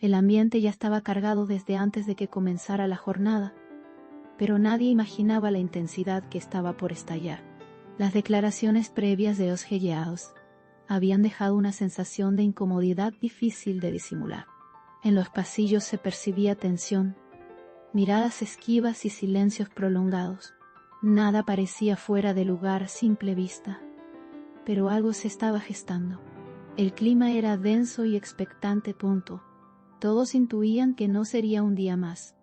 El ambiente ya estaba cargado desde antes de que comenzara la jornada, pero nadie imaginaba la intensidad que estaba por estallar. Las declaraciones previas de Osgeyaos habían dejado una sensación de incomodidad difícil de disimular. En los pasillos se percibía tensión, miradas esquivas y silencios prolongados. Nada parecía fuera de lugar a simple vista, pero algo se estaba gestando. El clima era denso y expectante. Todos intuían que no sería un día más.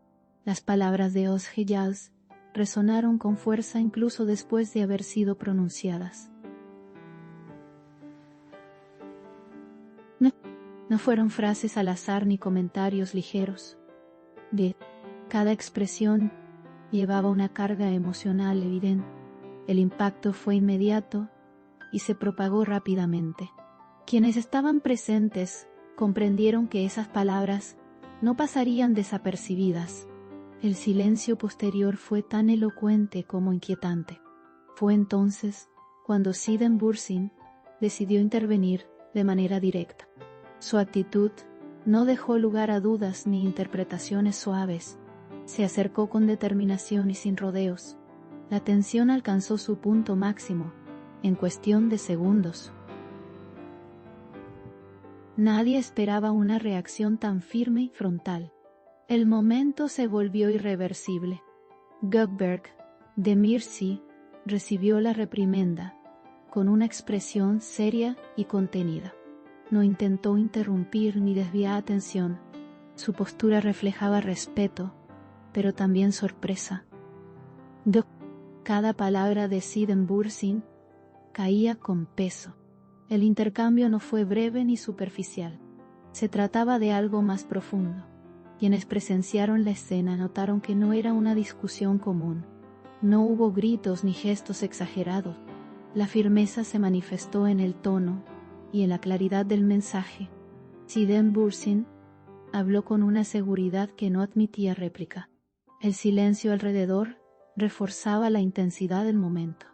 Las palabras de Osgeyaos resonaron con fuerza incluso después de haber sido pronunciadas. No fueron frases al azar ni comentarios ligeros. Cada expresión llevaba una carga emocional evidente. El impacto fue inmediato y se propagó rápidamente. Quienes estaban presentes comprendieron que esas palabras no pasarían desapercibidas. El silencio posterior fue tan elocuente como inquietante. Fue entonces cuando Swedenborg decidió intervenir de manera directa. Su actitud no dejó lugar a dudas ni interpretaciones suaves. Se acercó con determinación y sin rodeos. La tensión alcanzó su punto máximo, en cuestión de segundos. Nadie esperaba una reacción tan firme y frontal. El momento se volvió irreversible. Gökeberg, de Mircea, recibió la reprimenda, con una expresión seria y contenida. No intentó interrumpir ni desviar atención. Su postura reflejaba respeto, pero también sorpresa. Cada palabra de Swedenborg caía con peso. El intercambio no fue breve ni superficial. Se trataba de algo más profundo. Quienes presenciaron la escena notaron que no era una discusión común. No hubo gritos ni gestos exagerados. La firmeza se manifestó en el tono y en la claridad del mensaje. Swedenborg habló con una seguridad que no admitía réplica. El silencio alrededor reforzaba la intensidad del momento.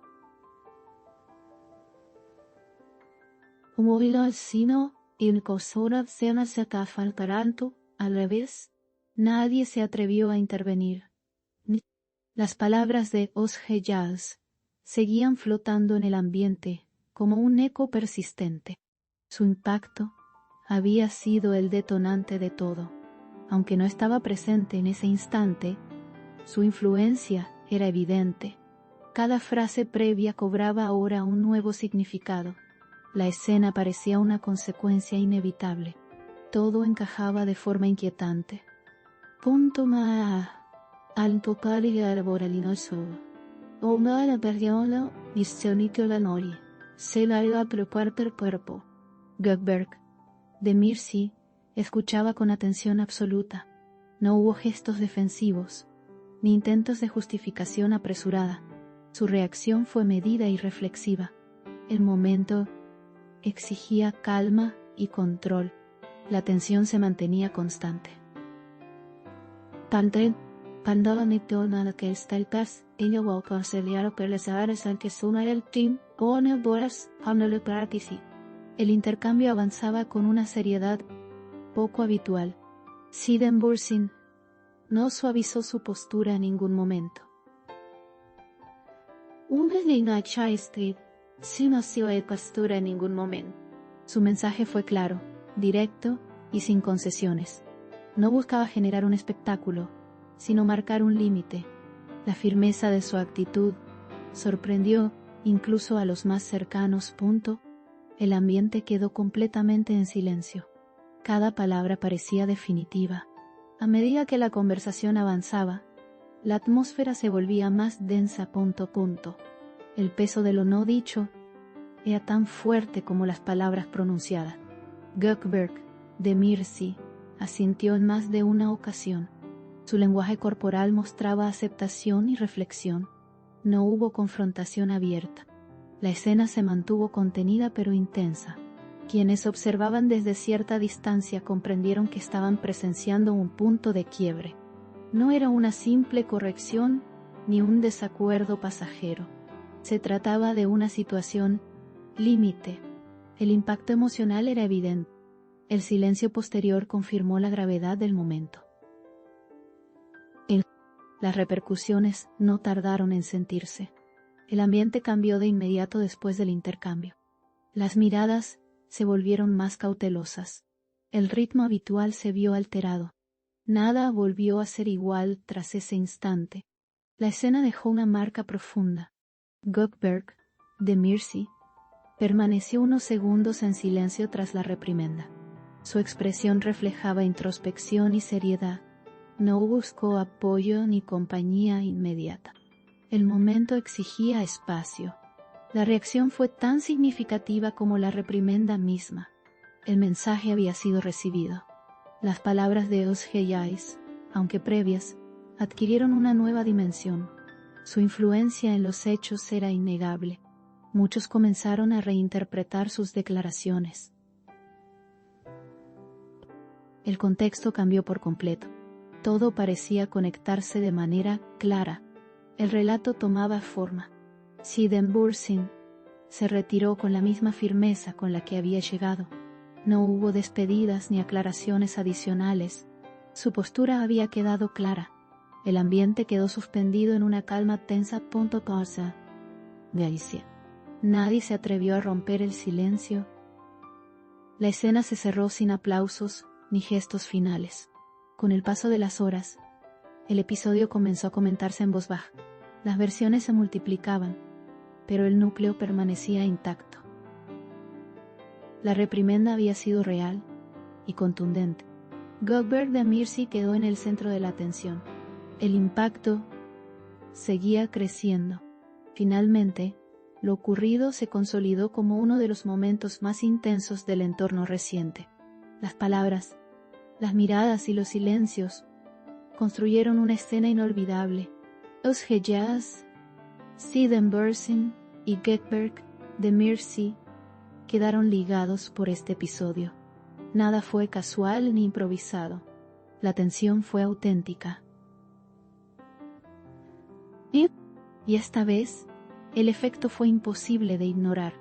Al revés, nadie se atrevió a intervenir. Las palabras de Osgeyaos seguían flotando en el ambiente como un eco persistente. Su impacto había sido el detonante de todo. Aunque no estaba presente en ese instante, su influencia era evidente. Cada frase previa cobraba ahora un nuevo significado. La escena parecía una consecuencia inevitable. Todo encajaba de forma inquietante. Al tocar el arboralino solo. Oma la periola misionito la norie. Se la iba a preparar el cuerpo. Gökeberg, de Mircea, escuchaba con atención absoluta. No hubo gestos defensivos, ni intentos de justificación apresurada. Su reacción fue medida y reflexiva. El momento exigía calma y control. La tensión se mantenía constante. Pandava mitona la que está el cas, ella va a conciliar que les ares al que suma el team, o no boras, hamnele practici. El intercambio avanzaba con una seriedad poco habitual. Swedenborg no suavizó su postura en ningún momento. En ningún momento. Su mensaje fue claro, directo y sin concesiones. No buscaba generar un espectáculo, sino marcar un límite. La firmeza de su actitud sorprendió incluso a los más cercanos. El ambiente quedó completamente en silencio. Cada palabra parecía definitiva. A medida que la conversación avanzaba, la atmósfera se volvía más densa. El peso de lo no dicho era tan fuerte como las palabras pronunciadas. Gökeberg, de Mircea, asintió en más de una ocasión. Su lenguaje corporal mostraba aceptación y reflexión. No hubo confrontación abierta. La escena se mantuvo contenida pero intensa. Quienes observaban desde cierta distancia comprendieron que estaban presenciando un punto de quiebre. No era una simple corrección ni un desacuerdo pasajero. Se trataba de una situación límite. El impacto emocional era evidente. El silencio posterior confirmó la gravedad del momento. Las repercusiones no tardaron en sentirse. El ambiente cambió de inmediato después del intercambio. Las miradas se volvieron más cautelosas. El ritmo habitual se vio alterado. Nada volvió a ser igual tras ese instante. La escena dejó una marca profunda. Gökberg, de Mircea, permaneció unos segundos en silencio tras la reprimenda. Su expresión reflejaba introspección y seriedad. No buscó apoyo ni compañía inmediata. El momento exigía espacio. La reacción fue tan significativa como la reprimenda misma. El mensaje había sido recibido. Las palabras de Özgejays, aunque previas, adquirieron una nueva dimensión. Su influencia en los hechos era innegable. Muchos comenzaron a reinterpretar sus declaraciones. El contexto cambió por completo. Todo parecía conectarse de manera clara. El relato tomaba forma. Siedenbursin se retiró con la misma firmeza con la que había llegado. No hubo despedidas ni aclaraciones adicionales. Su postura había quedado clara. El ambiente quedó suspendido en una calma tensa. Pausa. Galicia. Nadie se atrevió a romper el silencio. La escena se cerró sin aplausos ni gestos finales. Con el paso de las horas, el episodio comenzó a comentarse en voz baja. Las versiones se multiplicaban, pero el núcleo permanecía intacto. La reprimenda había sido real y contundente. Gökberg de Mircea quedó en el centro de la atención. El impacto seguía creciendo. Finalmente, lo ocurrido se consolidó como uno de los momentos más intensos del entorno reciente. Las palabras, las miradas y los silencios construyeron una escena inolvidable. Özgejays, Siedenbursin y Gökberg de Mircea quedaron ligados por este episodio. Nada fue casual ni improvisado. La tensión fue auténtica. Y esta vez, el efecto fue imposible de ignorar.